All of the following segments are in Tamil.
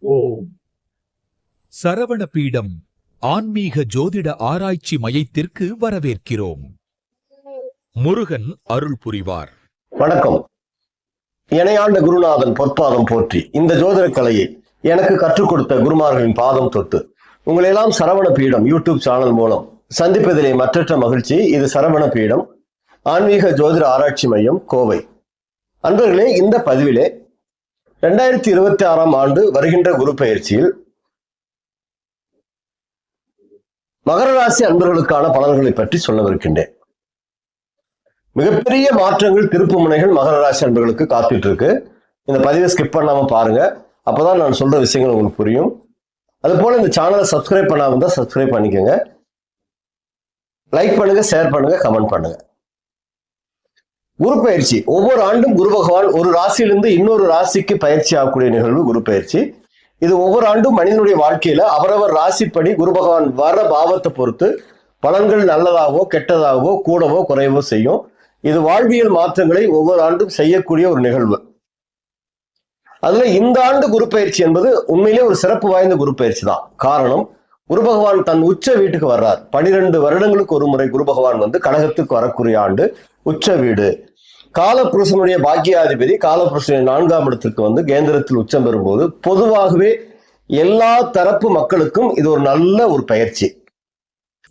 ஓம் சரவண பீடம் ஆன்மீக ஜோதிட ஆராய்ச்சி மையத்திற்கு வரவேற்கிறோம். முருகன் அருள் புரிவார். வணக்கம். இணையாண்ட குருநாதன் பொற்பாதம் போற்றி. இந்த ஜோதிட கலையை எனக்கு கற்றுக் கொடுத்த குருமார்களின் பாதம் தொட்டு உங்களெல்லாம் சரவண பீடம் யூடியூப் சேனல் மூலம் சந்திப்பதிலே மற்றற்ற மகிழ்ச்சி. இது சரவண பீடம் ஆன்மீக ஜோதிட ஆராய்ச்சி மையம், கோவை. அன்பர்களே, இந்த பதிவிலே 2026 ஆண்டு வருகின்ற குரு பெயர்ச்சியில் மகர ராசி அன்பர்களுக்கான பலன்களை பற்றி சொல்லவிருக்கின்றேன். மிகப்பெரிய மாற்றங்கள், திருப்பு முனைகள் மகர ராசி அன்பர்களுக்கு காத்துட்டு இருக்கு. இந்த பதிவை ஸ்கிப் பண்ணாம பாருங்க, அப்பதான் நான் சொல்ற விஷயங்கள் உங்களுக்கு புரியும். அது போல இந்த சேனலை சப்ஸ்கிரைப் பண்ணாம இருந்தா சப்ஸ்கிரைப் பண்ணிக்கோங்க, லைக் பண்ணுங்க, ஷேர் பண்ணுங்க, கமெண்ட் பண்ணுங்க. குரு பயிற்சி ஒவ்வொரு ஆண்டும் குரு பகவான் ஒரு ராசியிலிருந்து இன்னொரு ராசிக்கு பயிற்சி ஆகக்கூடிய நிகழ்வு குரு பயிற்சி. இது ஒவ்வொரு ஆண்டும் மனிதனுடைய வாழ்க்கையில அவரவர் ராசிப்படி குரு பகவான் வர பாவத்தை பொறுத்து பலன்கள் நல்லதாகவோ கெட்டதாகவோ கூடவோ குறைவோ செய்யும். இது வாழ்வியல் மாற்றங்களை ஒவ்வொரு ஆண்டும் செய்யக்கூடிய ஒரு நிகழ்வு. அதுல இந்த ஆண்டு குரு பயிற்சி என்பது உண்மையிலே ஒரு சிறப்பு வாய்ந்த குரு பயிற்சி தான். காரணம், குரு பகவான் தன் உச்ச வீட்டுக்கு வர்றார். 12 வருடங்களுக்கு ஒரு முறை குரு பகவான் வந்து கடகத்துக்கு வரக்கூடிய ஆண்டு உச்ச வீடு. காலபுருஷனுடைய பாக்கியாதிபதி காலபுருஷனுடைய 4ஆம் இடத்துக்கு வந்து கேந்திரத்தில் உச்சம் பெறும்போது பொதுவாகவே எல்லா தரப்பு மக்களுக்கும் இது ஒரு நல்ல ஒரு பயிற்சி.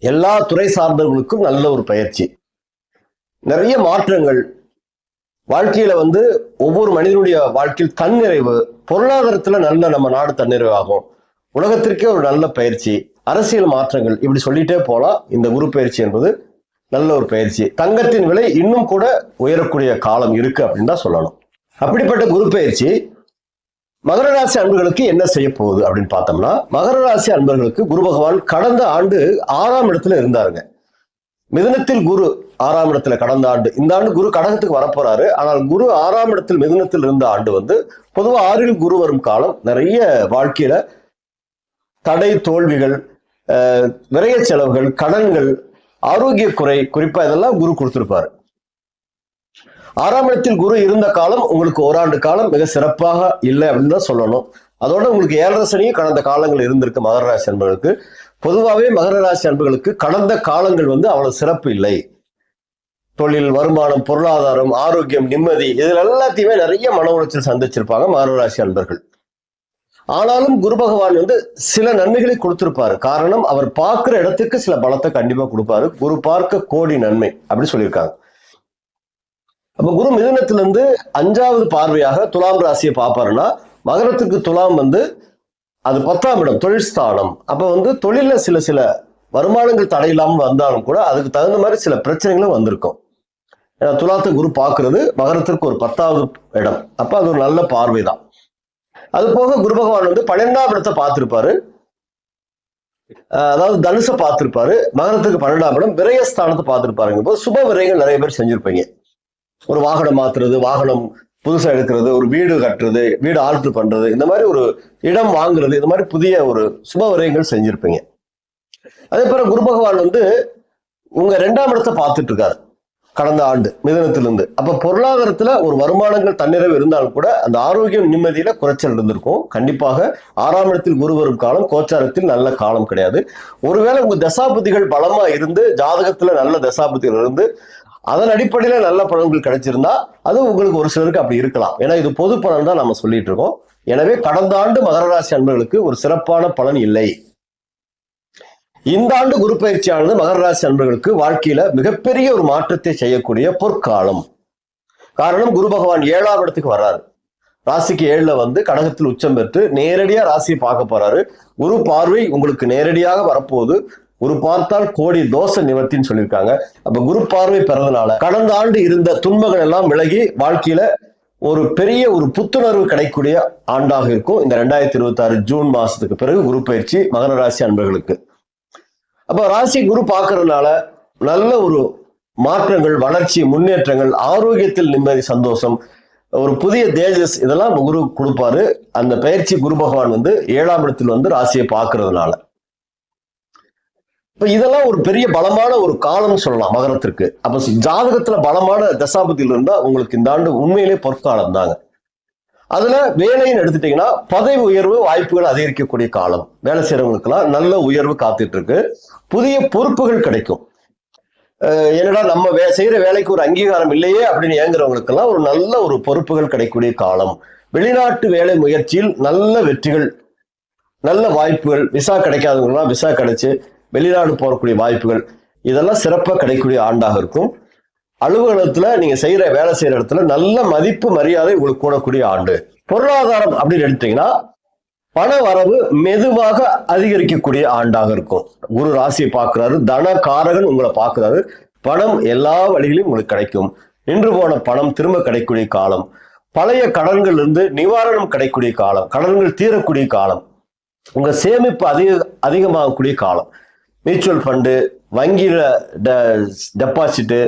எல்லா துறை சார்ந்தவர்களுக்கும் நல்ல ஒரு பயிற்சி. நிறைய மாற்றங்கள் வாழ்க்கையில வந்து ஒவ்வொரு மனிதனுடைய வாழ்க்கையில் தன்னிறைவு, பொருளாதாரத்துல நல்ல நம்ம நாடு தன்னிறைவு ஆகும். உலகத்திற்கே ஒரு நல்ல பயிற்சி, அரசியல் மாற்றங்கள், இப்படி சொல்லிட்டே போலாம். இந்த குரு பயிற்சி என்பது நல்ல ஒரு பயிற்சி. தங்கத்தின் விலை இன்னும் கூட உயரக்கூடிய காலம் இருக்கு அப்படின்னு தான் சொல்லணும். அப்படிப்பட்ட குரு பயிற்சி மகர ராசி அன்பர்களுக்கு என்ன செய்ய போகுது அப்படின்னு பார்த்தோம்னா, மகர ராசி அன்பர்களுக்கு குரு பகவான் கடந்த ஆண்டு 6ஆம் இடத்துல இருந்தாருங்க. மிதுனத்தில் குரு 6ஆம் இடத்துல கடந்த ஆண்டு. இந்த ஆண்டு குரு கடகத்துக்கு வரப்போறாரு. ஆனால் குரு 6ஆம் இடத்தில் மிதுனத்தில் இருந்த ஆண்டு வந்து பொதுவாக 6இல் குரு வரும் காலம் நிறைய வாழ்க்கையில தடை, தோல்விகள், விரைய செலவுகள், கடன்கள், ஆரோக்கிய குறை, குறிப்பா இதெல்லாம் குரு கொடுத்திருப்பாரு. 6ஆம் இடத்தில் குரு இருந்த காலம் உங்களுக்கு ஓராண்டு காலம் மிக சிறப்பாக இல்லை அப்படின்னு தான் சொல்லணும். அதோட உங்களுக்கு 7.5 சனியும் கடந்த காலங்கள் இருந்திருக்கு மகர ராசி அன்பர்களுக்கு. பொதுவாகவே மகர ராசி அன்பர்களுக்கு கடந்த காலங்கள் வந்து அவ்வளவு சிறப்பு இல்லை. தொழில், வருமானம், பொருளாதாரம், ஆரோக்கியம், நிம்மதி, இதில் எல்லாத்தையுமே நிறைய மன உளைச்சல் சந்திச்சிருப்பாங்க மகர ராசி அன்பர்கள். ஆனாலும் குரு பகவான் வந்து சில நன்மைகளை கொடுத்திருப்பாரு. காரணம், அவர் பார்க்கிற இடத்துக்கு சில பலத்தை கண்டிப்பா கொடுப்பாரு. குரு பார்க்க கோடி நன்மை அப்படி சொல்லியிருக்காங்க. அப்ப குரு மிதுனத்திலிருந்து 5வது பார்வையாக துலாம் ராசியை பார்ப்பாருன்னா, மகரத்துக்கு துலாம் வந்து அது 10ஆம் இடம், தொழில் ஸ்தானம். அப்ப வந்து தொழில சில வருமானங்கள் தடையில்லாமல் வந்தாலும் கூட அதுக்கு தகுந்த மாதிரி சில பிரச்சனைகளும் வந்திருக்கும். ஏன்னா துலாத்தை குரு பார்க்கறது மகரத்திற்கு ஒரு 10வது இடம். அப்ப அது ஒரு நல்ல பார்வை தான். அது போக குரு பகவான் வந்து 12ஆம் இடத்தை பார்த்திருப்பாரு. அதாவது தனுசை பார்த்திருப்பாரு. மகரத்துக்கு 12ஆம் இடம் விரயஸ்தானத்தை பார்த்திருப்பாருங்க. இப்போ சுப விரயங்கள் நிறைய பேர் செஞ்சிருப்பீங்க. ஒரு வாகனம் மாத்துறது, வாகனம் புதுசா எடுக்கிறது, ஒரு வீடு கட்டுறது, வீடு ஆல்ட்ரு பண்றது, இந்த மாதிரி ஒரு இடம் வாங்குறது, இந்த மாதிரி புதிய ஒரு சுப விரயங்கள் செஞ்சிருப்பீங்க. அதே போல குரு பகவான் வந்து உங்க 2ஆம் இடத்தை பார்த்துட்டு இருக்காரு கடந்த ஆண்டு மிதுனத்திலிருந்து. அப்ப பொருளாதாரத்துல ஒரு வருமானங்கள் தன்னிறைவு இருந்தாலும் கூட அந்த ஆரோக்கியம், நிம்மதியில குறைச்சல் இருந்திருக்கும். கண்டிப்பாக 6ஆம் இடத்தில் குரு வரும் காலம் கோச்சாரத்தில் நல்ல காலம் கிடையாது. ஒருவேளை உங்க தசாபுத்திகள் பலமா இருந்து, ஜாதகத்துல நல்ல தசாபுத்திகள் இருந்து அதன் அடிப்படையில நல்ல பலன்கள் கிடைச்சிருந்தா அது உங்களுக்கு ஒரு சிலருக்கு அப்படி இருக்கலாம். ஏன்னா இது பொது பலன் தான் நம்ம சொல்லிட்டு இருக்கோம். எனவே கடந்த ஆண்டு மகர ராசி அன்பர்களுக்கு ஒரு சிறப்பான பலன் இல்லை. இந்த ஆண்டு குரு பயிற்சியானது மகர ராசி அன்பர்களுக்கு வாழ்க்கையில மிகப்பெரிய ஒரு மாற்றத்தை செய்யக்கூடிய பொற்காலம். காரணம், குரு பகவான் 7ஆம் இடத்துக்கு வர்றாரு. ராசிக்கு 7ல வந்து கடகத்தில் உச்சம் பெற்று நேரடியா ராசியை பார்க்க போறாரு. குரு பார்வை உங்களுக்கு நேரடியாக வரப்போகுது. குரு பார்த்தால் கோடி தோஷ நிவர்த்தின்னு சொல்லியிருக்காங்க. அப்ப குரு பார்வை பெறதுனால கடந்த ஆண்டு இருந்த துன்பங்கள் எல்லாம் விலகி வாழ்க்கையில ஒரு பெரிய ஒரு புத்துணர்வு கிடைக்கக்கூடிய ஆண்டாக இருக்கும் இந்த 2026 ஜூன் மாசத்துக்கு பிறகு குரு பயிற்சி மகர ராசி அன்பர்களுக்கு. அப்ப ராசி குரு பார்க்கறதுனால நல்ல ஒரு மாற்றங்கள், வளர்ச்சி, முன்னேற்றங்கள், ஆரோக்கியத்தில் நிம்மதி, சந்தோஷம், ஒரு புதிய தேஜஸ், இதெல்லாம் குரு கொடுப்பாரு. அந்த பயிற்சி குரு பகவான் வந்து 7ஆம் இடத்தில் வந்து ராசியை பார்க்கறதுனால இப்ப இதெல்லாம் ஒரு பெரிய பலமான ஒரு காலம் சொல்லலாம் மகரத்திற்கு. அப்ப ஜாதகத்துல பலமான தசாபதியில் இருந்தா உங்களுக்கு இந்த ஆண்டு உண்மையிலே பொற்காலம் தாங்க. அதுல வேலைன்னு எடுத்துட்டீங்கன்னா பதவி உயர்வு வாய்ப்புகள் அதிகரிக்கக்கூடிய காலம். வேலை செய்யறவங்களுக்கெல்லாம் நல்ல உயர்வு காத்துட்டு இருக்கு. புதிய பொறுப்புகள் கிடைக்கும். என்னடா நம்ம செய்யற வேலைக்கு ஒரு அங்கீகாரம் இல்லையே அப்படின்னு ஏங்குறவங்களுக்கெல்லாம் ஒரு நல்ல ஒரு பொறுப்புகள் கிடைக்கக்கூடிய காலம். வெளிநாட்டு வேலை முயற்சியில் நல்ல வெற்றிகள், நல்ல வாய்ப்புகள். விசா கிடைக்காதவங்கலாம் விசா கிடைச்சு வெளிநாடு போகக்கூடிய வாய்ப்புகள், இதெல்லாம் சிறப்பாக கிடைக்கக்கூடிய ஆண்டாக இருக்கும். அலுவலகத்துல நீங்க வேலை செய்யற இடத்துல நல்ல மதிப்பு மரியாதை உங்களுக்கு கூடக்கூடிய ஆண்டு. பொருளாதாரம் அப்படின்னு எடுத்தீங்கன்னா பண வரவு மெதுவாக அதிகரிக்கக்கூடிய ஆண்டாக இருக்கும். குரு ராசியை பார்க்கிறாரு, தன காரகன் உங்களை பார்க்கிறாரு. பணம் எல்லா வழிகளிலும் உங்களுக்கு கிடைக்கும். நின்று போன பணம் திரும்ப கிடைக்கக்கூடிய காலம். பழைய கடன்கள் இருந்து நிவாரணம் கிடைக்கக்கூடிய காலம். கடன்கள் தீரக்கூடிய காலம். உங்க சேமிப்பு அதிகமாகக்கூடிய காலம். மியூச்சுவல் ஃபண்டு, வங்கியில டெபாசிட்டு,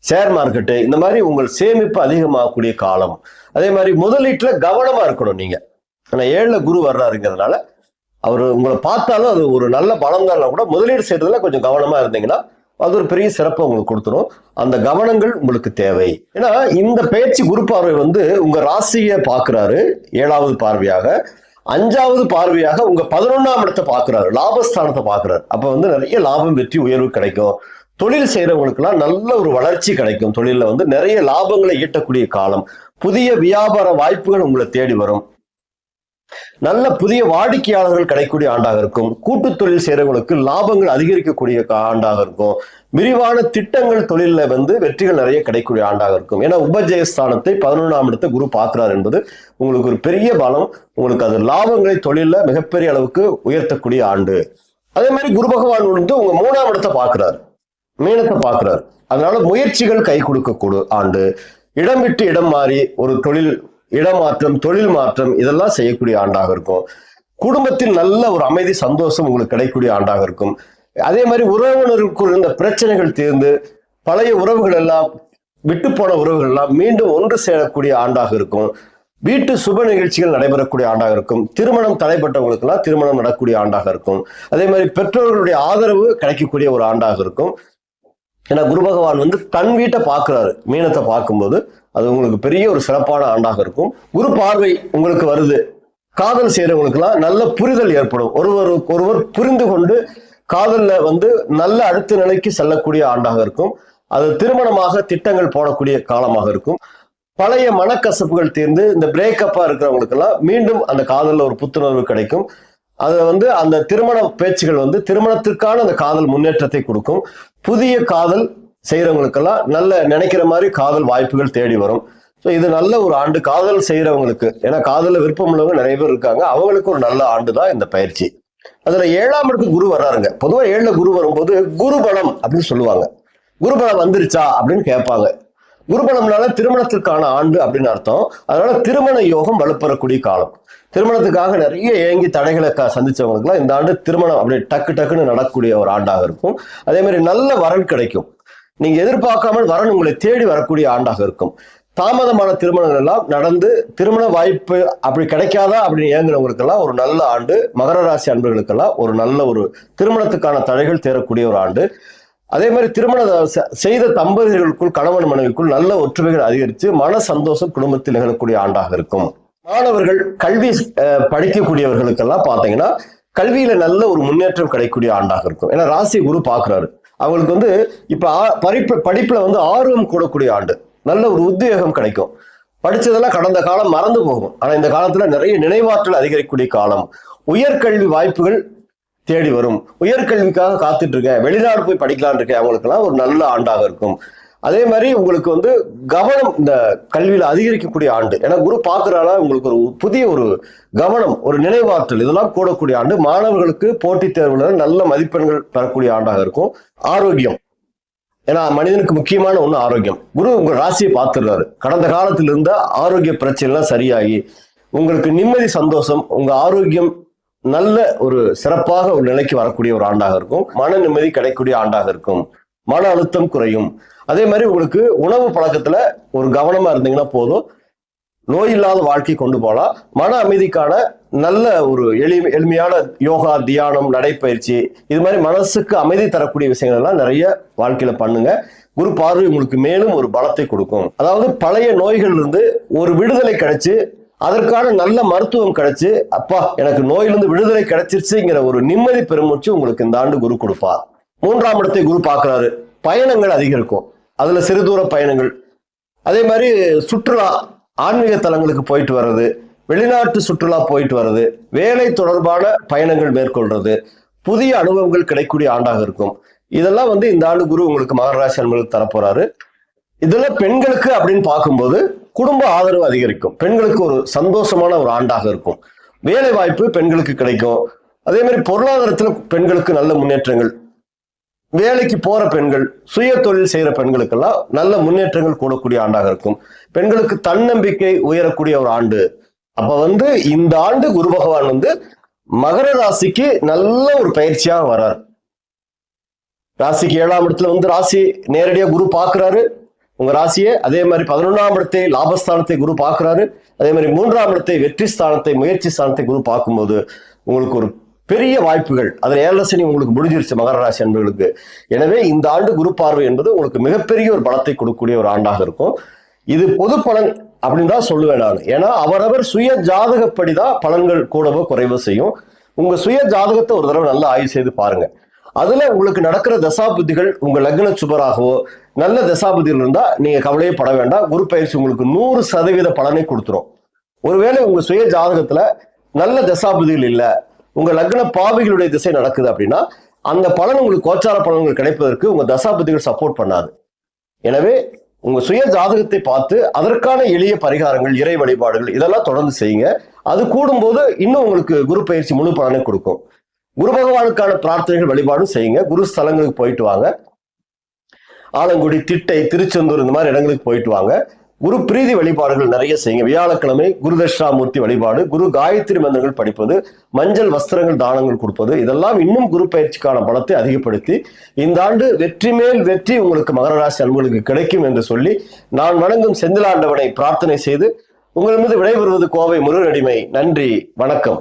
ஷேர் மார்க்கெட்டு, இந்த மாதிரி உங்கள் சேமிப்பு அதிகமாகக்கூடிய காலம். அதே மாதிரி முதலீட்டுல கவனமா இருக்கணும் நீங்க. ஆனா 7ல குரு வர்றாருங்கிறதுனால அவர் உங்களை பார்த்தாலும் அது ஒரு நல்ல பலம் தான் கூட முதலீடு செய்யறதுல கொஞ்சம் கவனமா இருந்தீங்கன்னா அது ஒரு பெரிய சிறப்பை உங்களுக்கு கொடுத்துரும். அந்த கவனங்கள் உங்களுக்கு தேவை. ஏன்னா இந்த பயிற்சி குரு பார்வை உங்க ராசியை பார்க்கிறாரு 7வது பார்வையாக. 5வது பார்வையாக உங்க 11ஆம் இடத்தை பார்க்கிறாரு, லாபஸ்தானத்தை பார்க்கிறாரு. அப்ப நிறைய லாபம், வெற்றி, உயர்வு கிடைக்கும். தொழில் செய்யறவங்களுக்குலாம் நல்ல ஒரு வளர்ச்சி கிடைக்கும். தொழில நிறைய லாபங்களை ஈட்டக்கூடிய காலம். புதிய வியாபார வாய்ப்புகள் உங்களை தேடி வரும். நல்ல புதிய வாடிக்கையாளர்கள் கிடைக்கக்கூடிய ஆண்டாக இருக்கும். கூட்டு தொழில் செய்யறவங்களுக்கு லாபங்கள் அதிகரிக்கக்கூடிய ஆண்டாக இருக்கும். விரிவான திட்டங்கள் தொழில வெற்றிகள் நிறைய கிடைக்கக்கூடிய ஆண்டாக இருக்கும். ஏன்னா உபஜயஸ்தானத்தை 11ஆம் இடத்தை குரு பார்க்கிறார் என்பது உங்களுக்கு ஒரு பெரிய பலம். உங்களுக்கு அது லாபங்களை தொழில மிகப்பெரிய அளவுக்கு உயர்த்தக்கூடிய ஆண்டு. அதே மாதிரி குரு பகவான் உங்க 3ஆம் இடத்தை பார்க்கிறார், மீனத்தை பார்க்கிறார். அதனால முயற்சிகள் கை கொடுக்கக்கூடிய ஆண்டு. இடம் விட்டு இடம் மாறி ஒரு இடமாற்றம், தொழில் மாற்றம், இதெல்லாம் செய்யக்கூடிய ஆண்டாக இருக்கும். குடும்பத்தில் நல்ல ஒரு அமைதி, சந்தோஷம் உங்களுக்கு கிடைக்கக்கூடிய ஆண்டாக இருக்கும். அதே மாதிரி உறவினருக்குள் இருந்த பிரச்சனைகள் தீர்ந்து பழைய உறவுகள் எல்லாம், விட்டு போன உறவுகள் எல்லாம் மீண்டும் ஒன்று சேரக்கூடிய ஆண்டாக இருக்கும். வீட்டு சுப நிகழ்ச்சிகள் நடைபெறக்கூடிய ஆண்டாக இருக்கும். திருமணம் தடைப்பட்டவங்களுக்கு எல்லாம் திருமணம் நடக்கக்கூடிய ஆண்டாக இருக்கும். அதே மாதிரி பெற்றோர்களுடைய ஆதரவு கிடைக்கக்கூடிய ஒரு ஆண்டாக இருக்கும். ஏன்னா குரு பகவான் தன் வீட்டை பார்க்கிறாரு, மீனத்தை பார்க்கும்போது அது உங்களுக்கு பெரிய ஒரு சிறப்பான ஆண்டாக இருக்கும். குரு பார்வை உங்களுக்கு வருது. காதல் செய்யறவங்களுக்குலாம் நல்ல புரிதல் ஏற்படும். ஒருவர் புரிந்து கொண்டு காதல்ல நல்ல அடுத்த நிலைக்கு செல்லக்கூடிய ஆண்டாக இருக்கும். அது திருமணமாக திட்டங்கள் போடக்கூடிய காலமாக இருக்கும். பழைய மனக்கசப்புகள் தீர்ந்து இந்த பிரேக்கப்பா இருக்கிறவங்களுக்கு எல்லாம் மீண்டும் அந்த காதல்ல ஒரு புத்துணர்வு கிடைக்கும். அது அந்த திருமண பேச்சுகள் திருமணத்திற்கான அந்த காதல் முன்னேற்றத்தை கொடுக்கும். புதிய காதல் செய்யறவங்களுக்கெல்லாம் நல்ல நினைக்கிற மாதிரி காதல் வாய்ப்புகள் தேடி வரும். ஸோ இது நல்ல ஒரு ஆண்டு காதல் செய்யறவங்களுக்கு. ஏன்னா காதல விருப்பம் உள்ளவங்க நிறைய பேர் இருக்காங்க, அவங்களுக்கு ஒரு நல்ல ஆண்டு தான் இந்த பயிற்சி. அதுல 7ஆம் இடத்துக்கு குரு வர்றாருங்க. பொதுவா 7ல குரு வரும்போது குருபலம் அப்படின்னு சொல்லுவாங்க. குருபலம் வந்துருச்சா அப்படின்னு கேட்பாங்க. குருபலம்னால திருமணத்திற்கான ஆண்டு அப்படின்னு அர்த்தம். அதனால திருமண யோகம் வலுப்பெறக்கூடிய காலம். திருமணத்துக்காக நிறைய ஏங்கி தடைகளை சந்திச்சவங்களுக்குலாம் இந்த ஆண்டு திருமணம் அப்படி டக்குன்னு நடக்கக்கூடிய ஒரு ஆண்டாக இருக்கும். அதே மாதிரி நல்ல வரன் கிடைக்கும். நீங்க எதிர்பார்க்காமல் வரன் உங்களை தேடி வரக்கூடிய ஆண்டாக இருக்கும். தாமதமான திருமணங்கள் எல்லாம் நடந்து திருமண வாய்ப்பு அப்படி கிடைக்காதா அப்படின்னு ஏங்குறவங்களுக்கெல்லாம் ஒரு நல்ல ஆண்டு. மகர ராசி அன்பர்களுக்கெல்லாம் ஒரு நல்ல ஒரு திருமணத்துக்கான தடைகள் தேரக்கூடிய ஒரு ஆண்டு. அதே மாதிரி திருமணம் செய்த தம்பதிகளுக்குள், கணவன் மனைவிக்குள் நல்ல ஒற்றுமைகள் அதிகரித்து மன சந்தோஷம் குடும்பத்தில் நிகழக்கூடிய ஆண்டாக இருக்கும். மாணவர்கள் கல்வி படிக்கக்கூடியவர்களுக்கெல்லாம் பார்த்தீங்கன்னா கல்வியில நல்ல ஒரு முன்னேற்றம் கிடைக்கக்கூடிய ஆண்டாக இருக்கும். ஏன்னா ராசி குரு பார்க்கிறாரு. அவங்களுக்கு இப்ப படிப்புல ஆர்வம் கூடக்கூடிய ஆண்டு. நல்ல ஒரு உத்வேகம் கிடைக்கும். படிச்சதெல்லாம் கடந்த காலம் மறந்து போகும். ஆனா இந்த காலத்துல நிறைய நினைவாற்றல் அதிகரிக்கக்கூடிய காலம். உயர்கல்வி வாய்ப்புகள் தேடி வரும். உயர்கல்விக்காக காத்துட்டு இருக்கேன், வெளிநாடு போய் படிக்கலான் இருக்கேன், அவங்களுக்கெல்லாம் ஒரு நல்ல ஆண்டாக இருக்கும். அதே மாதிரி உங்களுக்கு கவனம் இந்த கல்வியில அதிகரிக்கக்கூடிய ஆண்டு. ஏன்னா குரு பார்க்கறால உங்களுக்கு ஒரு புதிய ஒரு கவனம், ஒரு நினைவாற்றல், இதெல்லாம் கூடக்கூடிய ஆண்டு. மாணவர்களுக்கு போட்டித் தேர்வுல நல்ல மதிப்பெண்கள் பெறக்கூடிய ஆண்டாக இருக்கும். ஆரோக்கியம், ஏன்னா மனிதனுக்கு முக்கியமான ஒண்ணு ஆரோக்கியம். குரு உங்க ராசியை பார்த்துடுறாரு. கடந்த காலத்துல இருந்த ஆரோக்கிய பிரச்சனைலாம் சரியாகி உங்களுக்கு நிம்மதி, சந்தோஷம், உங்க ஆரோக்கியம் நல்ல ஒரு சிறப்பாக ஒரு நிலைக்கு வரக்கூடிய ஒரு ஆண்டாக இருக்கும். மன நிம்மதி கிடைக்கக்கூடிய ஆண்டாக இருக்கும். மன அழுத்தம் குறையும். அதே மாதிரி உங்களுக்கு உணவு பழக்கத்துல ஒரு கவனமா இருந்தீங்கன்னா போதும், நோய் இல்லாத வாழ்க்கை கொண்டு போகலாம். மன அமைதிக்கான நல்ல ஒரு எளிமையான யோகா, தியானம், நடைப்பயிற்சி, இது மாதிரி மனசுக்கு அமைதி தரக்கூடிய விஷயங்கள் எல்லாம் நிறைய வாழ்க்கையில பண்ணுங்க. குரு பார்வை உங்களுக்கு மேலும் ஒரு பலத்தை கொடுக்கும். அதாவது பழைய நோய்கள் இருந்து ஒரு விடுதலை கிடைச்சு அதற்கான நல்ல மருத்துவம் கிடைச்சு அப்பா எனக்கு நோயிலிருந்து விடுதலை கிடைச்சிருச்சுங்கிற ஒரு நிம்மதி பெருமூச்சு உங்களுக்கு இந்த ஆண்டு குரு கொடுப்பார். 3ஆம் இடத்தை குரு பார்க்கிறாரு, பயணங்கள் அதிகரிக்கும். அதுல சிறு தூர பயணங்கள், அதே மாதிரி சுற்றுலா, ஆன்மீக தலங்களுக்கு போயிட்டு வர்றது, வெளிநாட்டு சுற்றுலா போயிட்டு வர்றது, வேலை தொடர்பான பயணங்கள் மேற்கொள்றது, புதிய அனுபவங்கள் கிடைக்கக்கூடிய ஆண்டாக இருக்கும். இதெல்லாம் இந்த ஆண்டு குரு உங்களுக்கு மகர ராசி அன்பர்களுக்கு தரப்போறாரு. இதெல்லாம் பெண்களுக்கு அப்படின்னு பார்க்கும்போது குடும்ப ஆதரவு அதிகரிக்கும். பெண்களுக்கு ஒரு சந்தோஷமான ஒரு ஆண்டாக இருக்கும். வேலை வாய்ப்பு பெண்களுக்கு கிடைக்கும். அதே மாதிரி பொருளாதாரத்துல பெண்களுக்கு நல்ல முன்னேற்றங்கள், வேலைக்கு போற பெண்கள், சுய தொழில் செய்யற பெண்களுக்கெல்லாம் நல்ல முன்னேற்றங்கள் கூடக்கூடிய ஆண்டாக இருக்கும். பெண்களுக்கு தன்னம்பிக்கை உயரக்கூடிய ஒரு ஆண்டு. அப்ப இந்த ஆண்டு குரு பகவான் மகர ராசிக்கு நல்ல ஒரு பயிற்சியாக வர்றார். ராசிக்கு 7ஆம் இடத்துல ராசி நேரடியா குரு பார்க்கிறாரு உங்க ராசியை. அதே மாதிரி 11ஆம் இடத்தை லாபஸ்தானத்தை குரு பார்க்கிறாரு. அதே மாதிரி 3ஆம் இடத்தை வெற்றி ஸ்தானத்தை, முயற்சி ஸ்தானத்தை குரு பார்க்கும்போது உங்களுக்கு ஒரு பெரிய வாய்ப்புகள். அதுல 7 சனி உங்களுக்கு முடிஞ்சிருச்சு மகர ராசி அன்பர்களுக்கு. எனவே இந்த ஆண்டு குரு பார்வை என்பது உங்களுக்கு மிகப்பெரிய ஒரு பலத்தை கொடுக்கக்கூடிய ஒரு ஆண்டாக இருக்கும். இது பொது பலன் அப்படின்னு தான் சொல்லுவேன் நான். ஏன்னா அவரவர் சுய ஜாதகப்படிதான் பலன்கள் கூடவோ குறைவோ செய்யும். உங்க சுய ஜாதகத்தை ஒரு தடவை நல்லா ஆய்வு செய்து பாருங்க. அதுல உங்களுக்கு நடக்கிற தசாபுத்திகள் உங்க லக்ன சுபராகவோ நல்ல தசாபுத்திகள் இருந்தா நீங்க கவலையே பட வேண்டாம். குரு பயிற்சி உங்களுக்கு 100% பலனை கொடுத்துரும். ஒருவேளை உங்க சுய ஜாதகத்துல நல்ல தசாபுத்திகள் இல்ல, உங்க லக்ன பாவிகளுடைய திசை நடக்குது அப்படின்னா அந்த பலன் உங்களுக்கு கோச்சார பலன்கள் கிடைப்பதற்கு உங்க தசாபுத்திகள் சப்போர்ட் பண்ணாது. எனவே உங்க சுய ஜாதகத்தை பார்த்து அதற்கான எளிய பரிகாரங்கள், இறை வழிபாடுகள் இதெல்லாம் தொடர்ந்து செய்யுங்க. அது கூடும்போது இன்னும் உங்களுக்கு குரு பயிற்சி முழு பலனை கொடுக்கும். குரு பகவானுக்கான பிரார்த்தனைகள் வழிபாடும் செய்யுங்க. குரு ஸ்தலங்களுக்கு போயிட்டு வாங்க. ஆலங்குடி, திட்டை, திருச்செந்தூர் இந்த மாதிரி இடங்களுக்கு போயிட்டு வாங்க. குரு பிரீதி வழிபாடுகள் நிறைய செய்யுங்க. வியாழக்கிழமை குரு தட்சிணாமூர்த்தி வழிபாடு, குரு காயத்ரி மந்திரங்கள் படிப்பது, மஞ்சள் வஸ்திரங்கள் தானங்கள் கொடுப்பது, இதெல்லாம் இன்னும் குரு பயிற்சிக்கான பலத்தை அதிகப்படுத்தி இந்த ஆண்டு வெற்றி மேல் வெற்றி உங்களுக்கு மகர ராசி அன்பர்களுக்கு கிடைக்கும் என்று சொல்லி நான் வணங்கும் செந்திலாண்டவனை பிரார்த்தனை செய்து உங்களிடமிருந்து விடைபெறுவது கோவை முருகனடிமை. நன்றி, வணக்கம்.